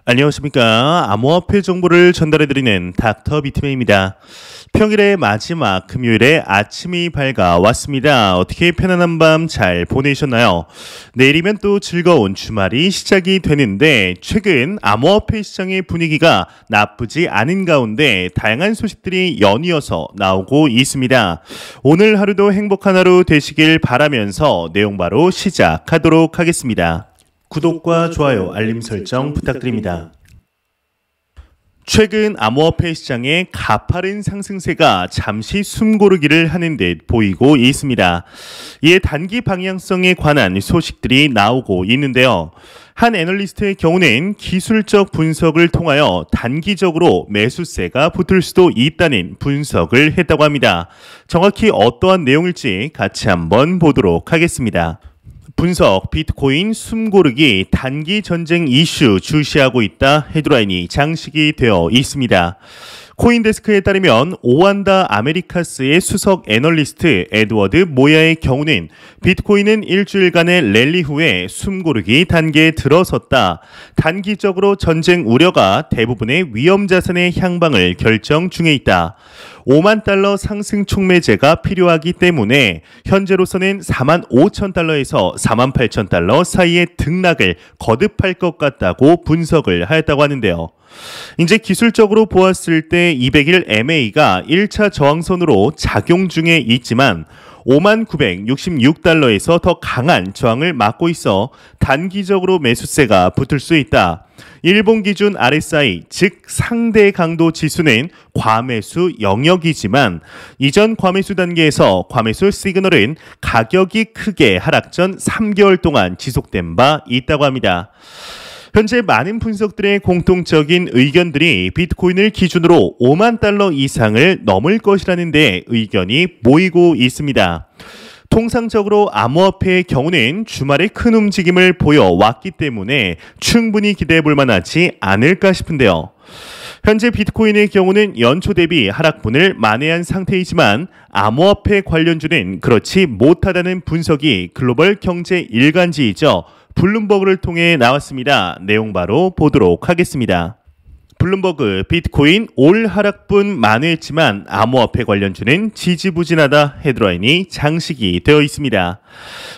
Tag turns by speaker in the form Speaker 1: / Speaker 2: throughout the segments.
Speaker 1: 안녕하십니까. 암호화폐 정보를 전달해드리는 닥터 비트맨입니다. 평일의 마지막 금요일에 아침이 밝아왔습니다. 어떻게 편안한 밤 잘 보내셨나요? 내일이면 또 즐거운 주말이 시작이 되는데 최근 암호화폐 시장의 분위기가 나쁘지 않은 가운데 다양한 소식들이 연이어서 나오고 있습니다. 오늘 하루도 행복한 하루 되시길 바라면서 내용 바로 시작하도록 하겠습니다. 구독과 좋아요, 알림 설정 부탁드립니다. 최근 암호화폐 시장의 가파른 상승세가 잠시 숨고르기를 하는 듯 보이고 있습니다. 이에 단기 방향성에 관한 소식들이 나오고 있는데요. 한 애널리스트의 경우는 기술적 분석을 통하여 단기적으로 매수세가 붙을 수도 있다는 분석을 했다고 합니다. 정확히 어떠한 내용일지 같이 한번 보도록 하겠습니다. 분석, 비트코인 숨고르기 단기 전쟁 이슈 주시하고 있다 헤드라인이 장식이 되어 있습니다. 코인데스크에 따르면 오안다 아메리카스의 수석 애널리스트 에드워드 모야의 경우는 비트코인은 일주일간의 랠리 후에 숨고르기 단계에 들어섰다. 단기적으로 전쟁 우려가 대부분의 위험 자산의 향방을 결정 중에 있다. 5만 달러 상승 촉매제가 필요하기 때문에 현재로서는 4만 5천 달러에서 4만 8천 달러 사이의 등락을 거듭할 것 같다고 분석을 하였다고 하는데요. 이제 기술적으로 보았을 때 200일 MA가 1차 저항선으로 작용 중에 있지만 5만 966달러에서 더 강한 저항을 막고 있어 단기적으로 매수세가 붙을 수 있다. 일본 기준 RSI, 즉 상대 강도 지수는 과매수 영역이지만 이전 과매수 단계에서 과매수 시그널은 가격이 크게 하락 전 3개월 동안 지속된 바 있다고 합니다. 현재 많은 분석들의 공통적인 의견들이 비트코인을 기준으로 5만 달러 이상을 넘을 것이라는 데 의견이 모이고 있습니다. 통상적으로 암호화폐의 경우는 주말에 큰 움직임을 보여왔기 때문에 충분히 기대해 볼 만하지 않을까 싶은데요. 현재 비트코인의 경우는 연초 대비 하락분을 만회한 상태이지만 암호화폐 관련주는 그렇지 못하다는 분석이 글로벌 경제 일간지이죠. 블룸버그를 통해 나왔습니다. 내용 바로 보도록 하겠습니다. 블룸버그, 비트코인 올 하락분 만회했지만 암호화폐 관련주는 지지부진하다 헤드라인이 장식이 되어 있습니다.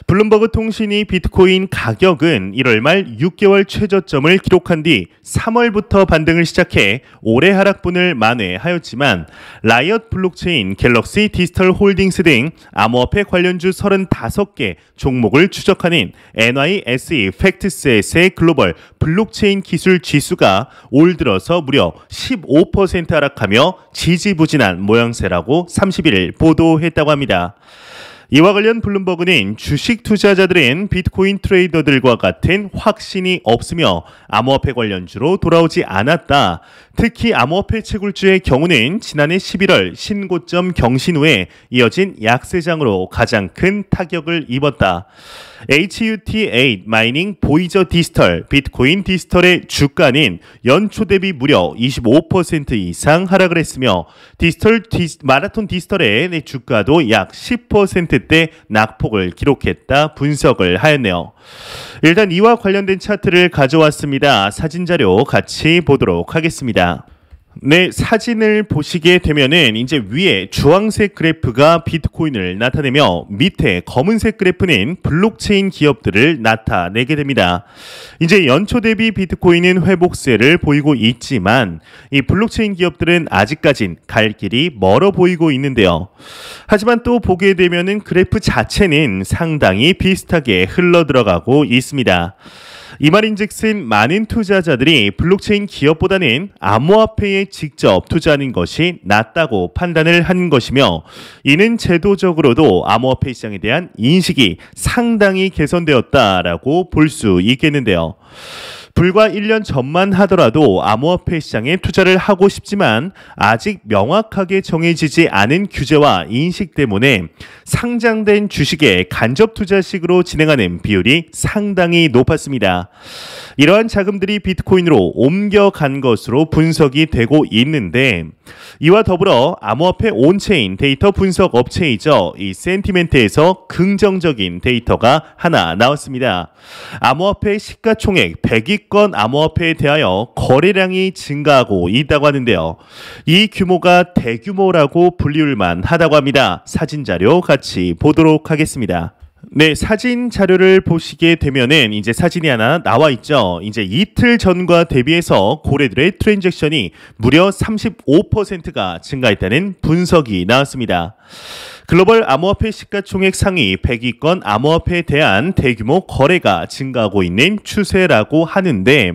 Speaker 1: 블룸버그 통신이 비트코인 가격은 1월 말 6개월 최저점을 기록한 뒤 3월부터 반등을 시작해 올해 하락분을 만회하였지만 라이엇 블록체인, 갤럭시 디지털 홀딩스 등 암호화폐 관련주 35개 종목을 추적하는 NYSE 팩트셋의 글로벌 블록체인 기술 지수가 올 들어서 무려 15% 하락하며 지지부진한 모양새라고 31일 보도했다고 합니다. 이와 관련 블룸버그는 주식 투자자들은 비트코인 트레이더들과 같은 확신이 없으며 암호화폐 관련주로 돌아오지 않았다. 특히 암호화폐 채굴주의 경우는 지난해 11월 신고점 경신 후에 이어진 약세장으로 가장 큰 타격을 입었다. HUT8 마이닝 보이저 디지털, 비트코인 디지털의 주가는 연초 대비 무려 25% 이상 하락을 했으며 마라톤 디지털의 주가도 약 10%대 낙폭을 기록했다 분석을 하였네요. 일단 이와 관련된 차트를 가져왔습니다. 사진 자료 같이 보도록 하겠습니다. 네, 사진을 보시게 되면은 이제 위에 주황색 그래프가 비트코인을 나타내며 밑에 검은색 그래프는 블록체인 기업들을 나타내게 됩니다. 이제 연초 대비 비트코인은 회복세를 보이고 있지만 이 블록체인 기업들은 아직까진 갈 길이 멀어 보이고 있는데요. 하지만 또 보게 되면은 그래프 자체는 상당히 비슷하게 흘러 들어가고 있습니다. 이 말인즉슨 많은 투자자들이 블록체인 기업보다는 암호화폐에 직접 투자하는 것이 낫다고 판단을 한 것이며 이는 제도적으로도 암호화폐 시장에 대한 인식이 상당히 개선되었다라고 볼 수 있겠는데요. 불과 1년 전만 하더라도 암호화폐 시장에 투자를 하고 싶지만 아직 명확하게 정해지지 않은 규제와 인식 때문에 상장된 주식에 간접 투자식으로 진행하는 비율이 상당히 높았습니다. 이러한 자금들이 비트코인으로 옮겨간 것으로 분석이 되고 있는데 이와 더불어 암호화폐 온체인 데이터 분석 업체이죠. 이 센티멘트에서 긍정적인 데이터가 하나 나왔습니다. 암호화폐 시가총액 100위권 암호화폐에 대하여 거래량이 증가하고 있다고 하는데요. 이 규모가 대규모라고 불리울만 하다고 합니다. 사진 자료 같이 보도록 하겠습니다. 네, 사진 자료를 보시게 되면은 이제 사진이 하나 나와 있죠. 이제 이틀 전과 대비해서 고래들의 트랜잭션이 무려 35%가 증가했다는 분석이 나왔습니다. 글로벌 암호화폐 시가총액 상위 100위권 암호화폐에 대한 대규모 거래가 증가하고 있는 추세라고 하는데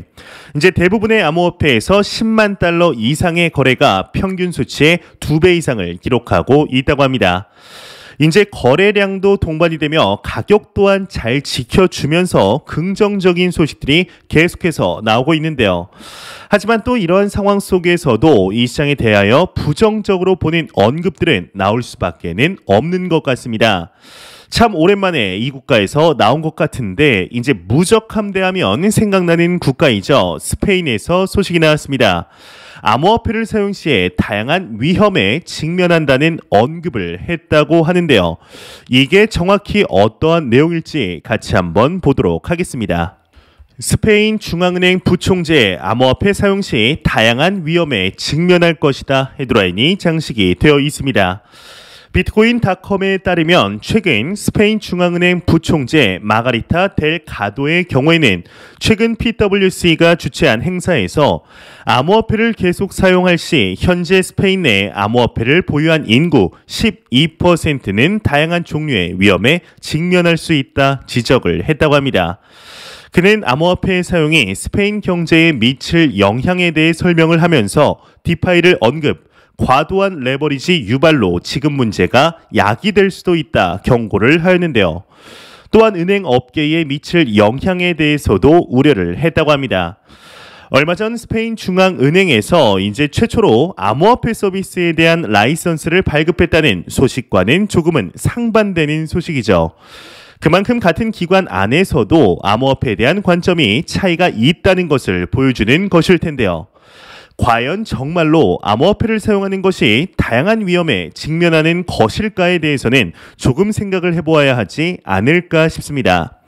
Speaker 1: 이제 대부분의 암호화폐에서 10만 달러 이상의 거래가 평균 수치의 2배 이상을 기록하고 있다고 합니다. 이제 거래량도 동반이 되며 가격 또한 잘 지켜주면서 긍정적인 소식들이 계속해서 나오고 있는데요. 하지만 또 이러한 상황 속에서도 이 시장에 대하여 부정적으로 보는 언급들은 나올 수밖에는 없는 것 같습니다. 참 오랜만에 이 국가에서 나온 것 같은데 이제 무적함대하면 생각나는 국가이죠. 스페인에서 소식이 나왔습니다. 암호화폐를 사용 시에 다양한 위험에 직면한다는 언급을 했다고 하는데요. 이게 정확히 어떠한 내용일지 같이 한번 보도록 하겠습니다. 스페인 중앙은행 부총재 암호화폐 사용 시 다양한 위험에 직면할 것이다 헤드라인이 장식이 되어 있습니다. 비트코인닷컴에 따르면 최근 스페인 중앙은행 부총재 마가리타 델 가도의 경우에는 최근 PwC가 주최한 행사에서 암호화폐를 계속 사용할 시 현재 스페인 내 암호화폐를 보유한 인구 12%는 다양한 종류의 위험에 직면할 수 있다 지적을 했다고 합니다. 그는 암호화폐의 사용이 스페인 경제에 미칠 영향에 대해 설명을 하면서 디파이를 언급, 과도한 레버리지 유발로 지금 문제가 야기될 수도 있다 경고를 하였는데요. 또한 은행 업계에 미칠 영향에 대해서도 우려를 했다고 합니다. 얼마 전 스페인 중앙은행에서 이제 최초로 암호화폐 서비스에 대한 라이선스를 발급했다는 소식과는 조금은 상반되는 소식이죠. 그만큼 같은 기관 안에서도 암호화폐에 대한 관점이 차이가 있다는 것을 보여주는 것일 텐데요. 과연 정말로 암호화폐를 사용하는 것이 다양한 위험에 직면하는 것일까에 대해서는 조금 생각을 해보아야 하지 않을까 싶습니다.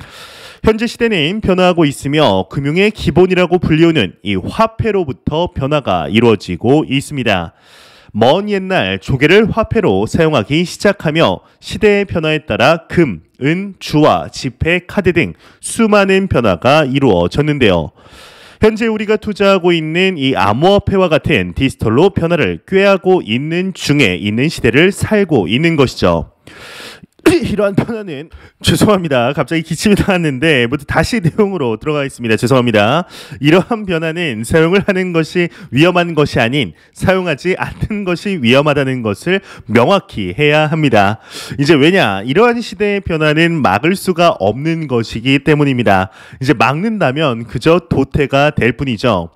Speaker 1: 현재 시대는 변화하고 있으며 금융의 기본이라고 불리우는 이 화폐로부터 변화가 이루어지고 있습니다. 먼 옛날 조개를 화폐로 사용하기 시작하며 시대의 변화에 따라 금, 은, 주화, 지폐, 카드 등 수많은 변화가 이루어졌는데요. 현재 우리가 투자하고 있는 이 암호화폐와 같은 디지털로 변화를 꾀하고 있는 중에 있는 시대를 살고 있는 것이죠. 이러한 변화는 죄송합니다. 갑자기 기침이 나왔는데 모두 다시 내용으로 들어가겠습니다. 죄송합니다. 이러한 변화는 사용을 하는 것이 위험한 것이 아닌 사용하지 않는 것이 위험하다는 것을 명확히 해야 합니다. 이제 왜냐? 이러한 시대의 변화는 막을 수가 없는 것이기 때문입니다. 이제 막는다면 그저 도태가 될 뿐이죠.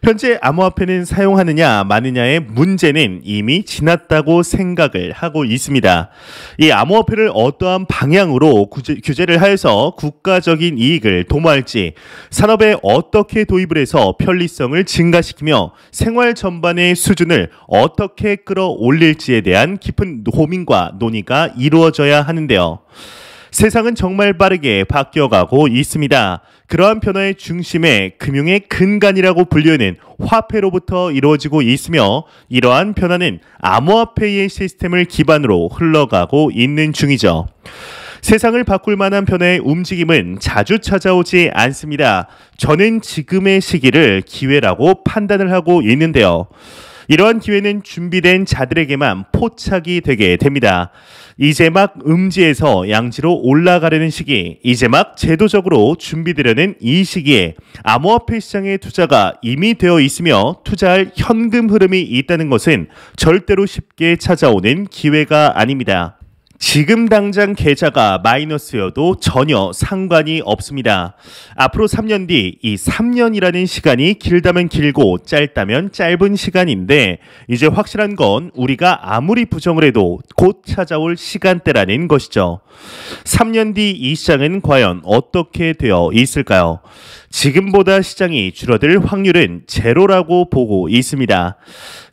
Speaker 1: 현재 암호화폐는 사용하느냐 마느냐의 문제는 이미 지났다고 생각을 하고 있습니다. 이 암호화폐를 어떠한 방향으로 규제를 하여서 국가적인 이익을 도모할지, 산업에 어떻게 도입을 해서 편리성을 증가시키며 생활 전반의 수준을 어떻게 끌어올릴지에 대한 깊은 고민과 논의가 이루어져야 하는데요. 세상은 정말 빠르게 바뀌어가고 있습니다. 그러한 변화의 중심에 금융의 근간이라고 불리는 화폐로부터 이루어지고 있으며 이러한 변화는 암호화폐의 시스템을 기반으로 흘러가고 있는 중이죠. 세상을 바꿀 만한 변화의 움직임은 자주 찾아오지 않습니다. 저는 지금의 시기를 기회라고 판단을 하고 있는데요. 이러한 기회는 준비된 자들에게만 포착이 되게 됩니다. 이제 막 음지에서 양지로 올라가려는 시기, 이제 막 제도적으로 준비되려는 이 시기에 암호화폐 시장의 투자가 이미 되어 있으며 투자할 현금 흐름이 있다는 것은 절대로 쉽게 찾아오는 기회가 아닙니다. 지금 당장 계좌가 마이너스여도 전혀 상관이 없습니다. 앞으로 3년 뒤 이 3년이라는 시간이 길다면 길고 짧다면 짧은 시간인데 이제 확실한 건 우리가 아무리 부정을 해도 곧 찾아올 시간대라는 것이죠. 3년 뒤 이 시장은 과연 어떻게 되어 있을까요? 지금보다 시장이 줄어들 확률은 제로라고 보고 있습니다.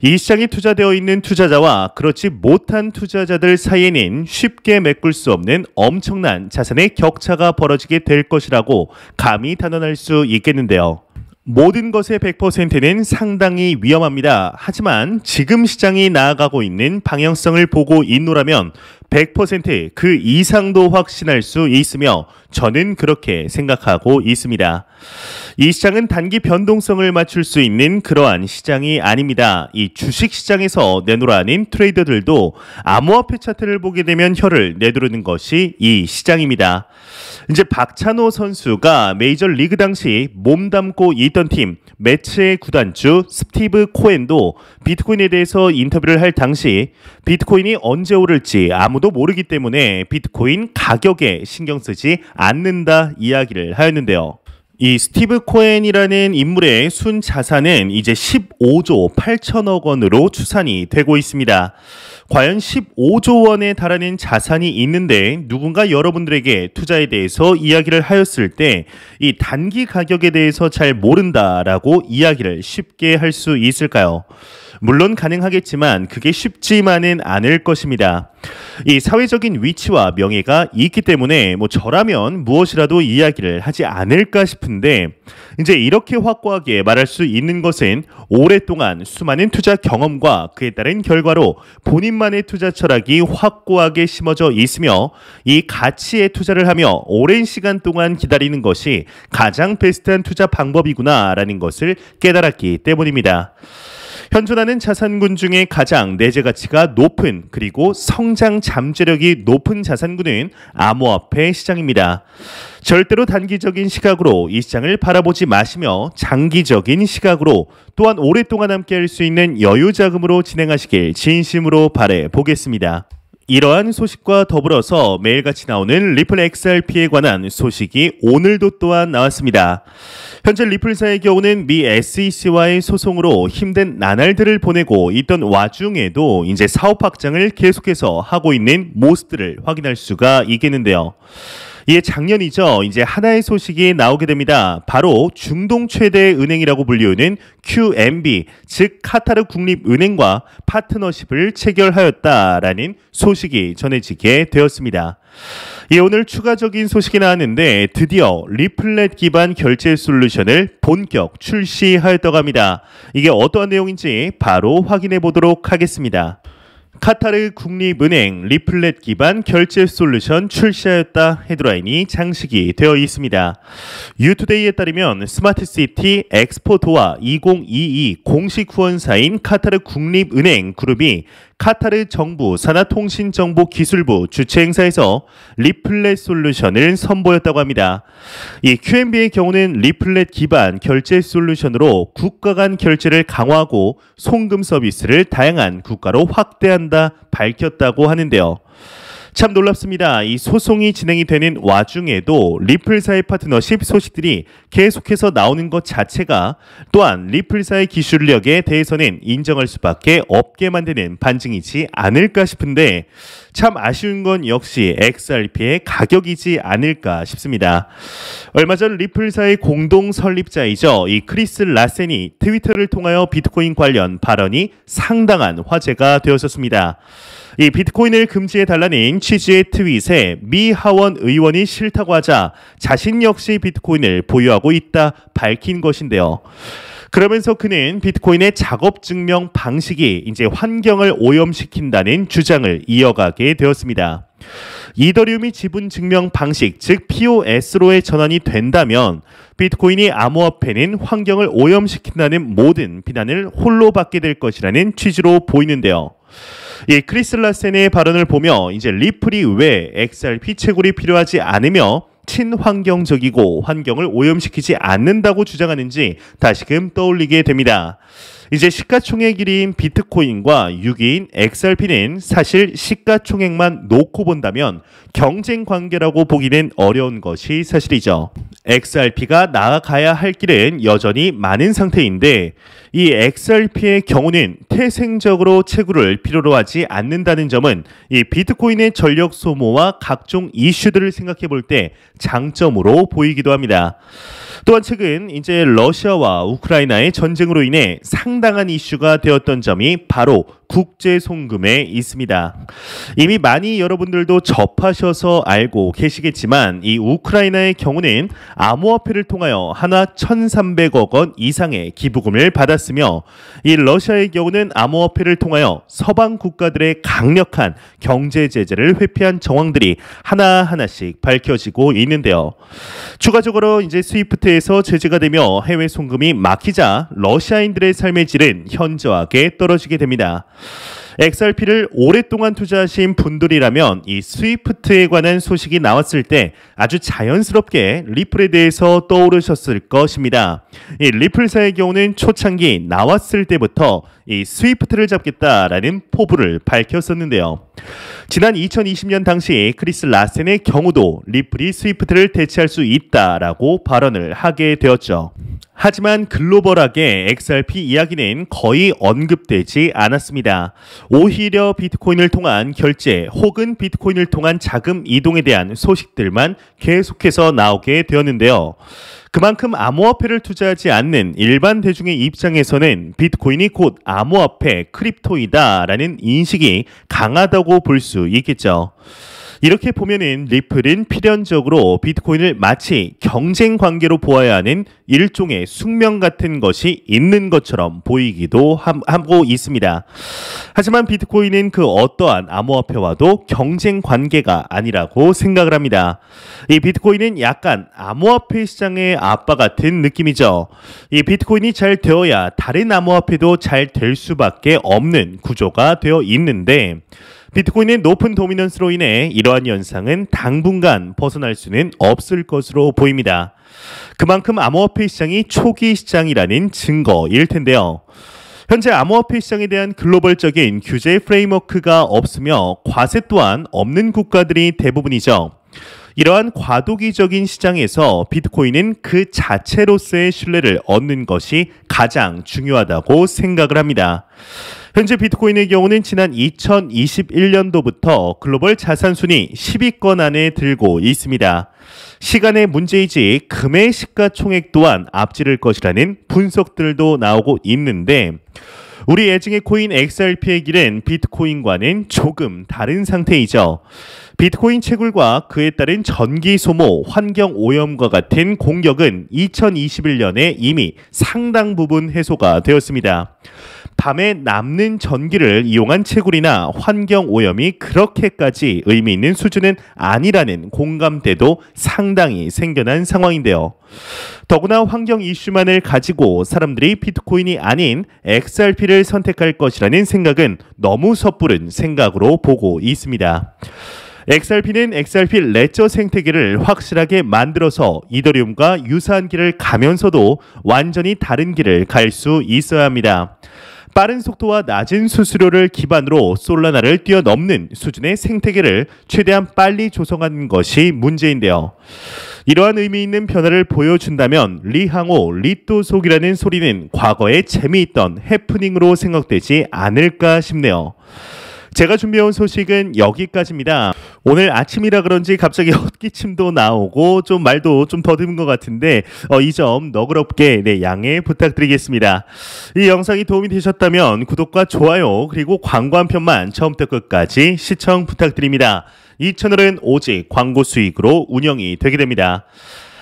Speaker 1: 이 시장에 투자되어 있는 투자자와 그렇지 못한 투자자들 사이에는 쉽게 메꿀 수 없는 엄청난 자산의 격차가 벌어지게 될 것이라고 감히 단언할 수 있겠는데요. 모든 것의 100%는 상당히 위험합니다. 하지만 지금 시장이 나아가고 있는 방향성을 보고 있노라면 100%그 이상도 확신할 수 있으며 저는 그렇게 생각하고 있습니다. 이 시장은 단기 변동성을 맞출 수 있는 그러한 시장이 아닙니다. 이 주식시장에서 내놓으라는 트레이더들도 암호화폐 차트를 보게 되면 혀를 내두르는 것이 이 시장입니다. 이제 박찬호 선수가 메이저리그 당시 몸담고 있던 팀 매츠의 구단주 스티브 코엔도 비트코인에 대해서 인터뷰를 할 당시 비트코인이 언제 오를지 아무도 모르기 때문에 비트코인 가격에 신경 쓰지 않는다 이야기를 하였는데요. 이 스티브 코엔이라는 인물의 순 자산은 이제 15조 8천억 원으로 추산이 되고 있습니다. 과연 15조 원에 달하는 자산이 있는데 누군가 여러분들에게 투자에 대해서 이야기를 하였을 때 이 단기 가격에 대해서 잘 모른다라고 이야기를 쉽게 할 수 있을까요? 물론 가능하겠지만 그게 쉽지만은 않을 것입니다. 이 사회적인 위치와 명예가 있기 때문에 저라면 무엇이라도 이야기를 하지 않을까 싶은데 이제 이렇게 확고하게 말할 수 있는 것은 오랫동안 수많은 투자 경험과 그에 따른 결과로 본인만의 투자 철학이 확고하게 심어져 있으며 이 가치에 투자를 하며 오랜 시간 동안 기다리는 것이 가장 베스트한 투자 방법이구나라는 것을 깨달았기 때문입니다. 현존하는 자산군 중에 가장 내재 가치가 높은 그리고 성장 잠재력이 높은 자산군은 암호화폐 시장입니다. 절대로 단기적인 시각으로 이 시장을 바라보지 마시며 장기적인 시각으로 또한 오랫동안 함께할 수 있는 여유 자금으로 진행하시길 진심으로 바라보겠습니다. 이러한 소식과 더불어서 매일같이 나오는 리플 XRP에 관한 소식이 오늘도 또한 나왔습니다. 현재 리플사의 경우는 미 SEC와의 소송으로 힘든 나날들을 보내고 있던 와중에도 이제 사업 확장을 계속해서 하고 있는 모습들을 확인할 수가 있겠는데요. 이에 작년이죠. 이제 하나의 소식이 나오게 됩니다. 바로 중동 최대 은행이라고 불리우는 QNB, 즉 카타르 국립은행과 파트너십을 체결하였다라는 소식이 전해지게 되었습니다. 예, 오늘 추가적인 소식이 나왔는데 드디어 리플렛 기반 결제 솔루션을 본격 출시하였다고 합니다. 이게 어떠한 내용인지 바로 확인해 보도록 하겠습니다. 카타르 국립은행 리플렛 기반 결제 솔루션 출시하였다 헤드라인이 장식이 되어 있습니다. 유투데이에 따르면 스마트시티 엑스포도어 2022 공식 후원사인 카타르 국립은행 그룹이 카타르 정부 산하통신정보기술부 주최 행사에서 리플렛 솔루션을 선보였다고 합니다. 이 QNB의 경우는 리플렛 기반 결제 솔루션으로 국가 간 결제를 강화하고 송금 서비스를 다양한 국가로 확대한다 밝혔다고 하는데요. 참 놀랍습니다. 이 소송이 진행이 되는 와중에도 리플사의 파트너십 소식들이 계속해서 나오는 것 자체가 또한 리플사의 기술력에 대해서는 인정할 수밖에 없게 만드는 반증이지 않을까 싶은데 참 아쉬운 건 역시 XRP의 가격이지 않을까 싶습니다. 얼마 전 리플사의 공동 설립자이죠. 이 크리스 라센이 트위터를 통하여 비트코인 관련 발언이 상당한 화제가 되었었습니다. 이 비트코인을 금지해달라는 취지의 트윗에 미 하원 의원이 싫다고 하자 자신 역시 비트코인을 보유하고 있다 밝힌 것인데요. 그러면서 그는 비트코인의 작업 증명 방식이 이제 환경을 오염시킨다는 주장을 이어가게 되었습니다. 이더리움이 지분 증명 방식, 즉 POS로의 전환이 된다면 비트코인이 암호화폐는 환경을 오염시킨다는 모든 비난을 홀로 받게 될 것이라는 취지로 보이는데요. 이 크리스 라센의 발언을 보며 이제 리플이 왜 XRP 채굴이 필요하지 않으며 친환경적이고 환경을 오염시키지 않는다고 주장하는지 다시금 떠올리게 됩니다. 이제 시가총액 1위인 비트코인과 6위인 XRP는 사실 시가총액만 놓고 본다면 경쟁 관계라고 보기는 어려운 것이 사실이죠. XRP가 나아가야 할 길은 여전히 많은 상태인데 이 XRP의 경우는 태생적으로 채굴을 필요로 하지 않는다는 점은 이 비트코인의 전력 소모와 각종 이슈들을 생각해 볼 때 장점으로 보이기도 합니다. 또한 최근 이제 러시아와 우크라이나의 전쟁으로 인해 상당한 이슈가 되었던 점이 바로 국제 송금에 있습니다. 이미 많이 여러분들도 접하셔서 알고 계시겠지만 이 우크라이나의 경우는 암호화폐를 통하여 하나 1,300억 원 이상의 기부금을 받았으며 이 러시아의 경우는 암호화폐를 통하여 서방 국가들의 강력한 경제 제재를 회피한 정황들이 하나하나씩 밝혀지고 있는데요. 추가적으로 이제 스위프트에서 제재가 되며 해외 송금이 막히자 러시아인들의 삶의 질은 현저하게 떨어지게 됩니다. XRP를 오랫동안 투자하신 분들이라면 이 스위프트에 관한 소식이 나왔을 때 아주 자연스럽게 리플에 대해서 떠오르셨을 것입니다. 이 리플사의 경우는 초창기 나왔을 때부터 이 스위프트를 잡겠다라는 포부를 밝혔었는데요. 지난 2020년 당시 크리스 라센의 경우도 리플이 스위프트를 대체할 수 있다라고 발언을 하게 되었죠. 하지만 글로벌하게 XRP 이야기는 거의 언급되지 않았습니다. 오히려 비트코인을 통한 결제 혹은 비트코인을 통한 자금 이동에 대한 소식들만 계속해서 나오게 되었는데요. 그만큼 암호화폐를 투자하지 않는 일반 대중의 입장에서는 비트코인이 곧 암호화폐, 크립토이다라는 인식이 강하다고 볼 수 있겠죠. 이렇게 보면은 리플은 필연적으로 비트코인을 마치 경쟁 관계로 보아야 하는 일종의 숙명 같은 것이 있는 것처럼 보이기도 하고 있습니다. 하지만 비트코인은 그 어떠한 암호화폐와도 경쟁 관계가 아니라고 생각을 합니다. 이 비트코인은 약간 암호화폐 시장의 아빠 같은 느낌이죠. 이 비트코인이 잘 되어야 다른 암호화폐도 잘 될 수밖에 없는 구조가 되어 있는데 비트코인의 높은 도미넌스로 인해 이러한 현상은 당분간 벗어날 수는 없을 것으로 보입니다. 그만큼 암호화폐 시장이 초기 시장이라는 증거일 텐데요. 현재 암호화폐 시장에 대한 글로벌적인 규제 프레임워크가 없으며 과세 또한 없는 국가들이 대부분이죠. 이러한 과도기적인 시장에서 비트코인은 그 자체로서의 신뢰를 얻는 것이 가장 중요하다고 생각을 합니다. 현재 비트코인의 경우는 지난 2021년도부터 글로벌 자산 순위 10위권 안에 들고 있습니다. 시간의 문제이지 금의 시가총액 또한 앞지를 것이라는 분석들도 나오고 있는데 우리 애증의 코인 XRP의 길은 비트코인과는 조금 다른 상태이죠. 비트코인 채굴과 그에 따른 전기 소모, 환경 오염과 같은 공격은 2021년에 이미 상당 부분 해소가 되었습니다. 밤에 남는 전기를 이용한 채굴이나 환경 오염이 그렇게까지 의미 있는 수준은 아니라는 공감대도 상당히 생겨난 상황인데요. 더구나 환경 이슈만을 가지고 사람들이 비트코인이 아닌 XRP를 선택할 것이라는 생각은 너무 섣부른 생각으로 보고 있습니다. XRP는 XRP 레저 생태계를 확실하게 만들어서 이더리움과 유사한 길을 가면서도 완전히 다른 길을 갈 수 있어야 합니다. 빠른 속도와 낮은 수수료를 기반으로 솔라나를 뛰어넘는 수준의 생태계를 최대한 빨리 조성하는 것이 문제인데요. 이러한 의미 있는 변화를 보여준다면 리항호, 리또속이라는 소리는 과거에 재미있던 해프닝으로 생각되지 않을까 싶네요. 제가 준비해온 소식은 여기까지입니다. 오늘 아침이라 그런지 갑자기 헛기침도 나오고 좀 말도 좀 더듬은 것 같은데 이 점 너그럽게 양해 부탁드리겠습니다. 이 영상이 도움이 되셨다면 구독과 좋아요 그리고 광고 한 편만 처음부터 끝까지 시청 부탁드립니다. 이 채널은 오직 광고 수익으로 운영이 되게 됩니다.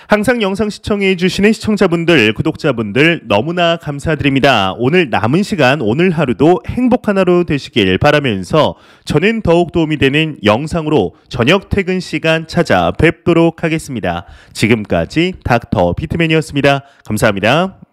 Speaker 1: 항상 영상 시청해 주시는 시청자분들, 구독자분들 너무나 감사드립니다. 오늘 남은 시간, 오늘 하루도 행복한 하루 되시길 바라면서 저는 더욱 도움이 되는 영상으로 저녁 퇴근 시간 찾아뵙도록 하겠습니다. 지금까지 닥터 비트맨이었습니다. 감사합니다.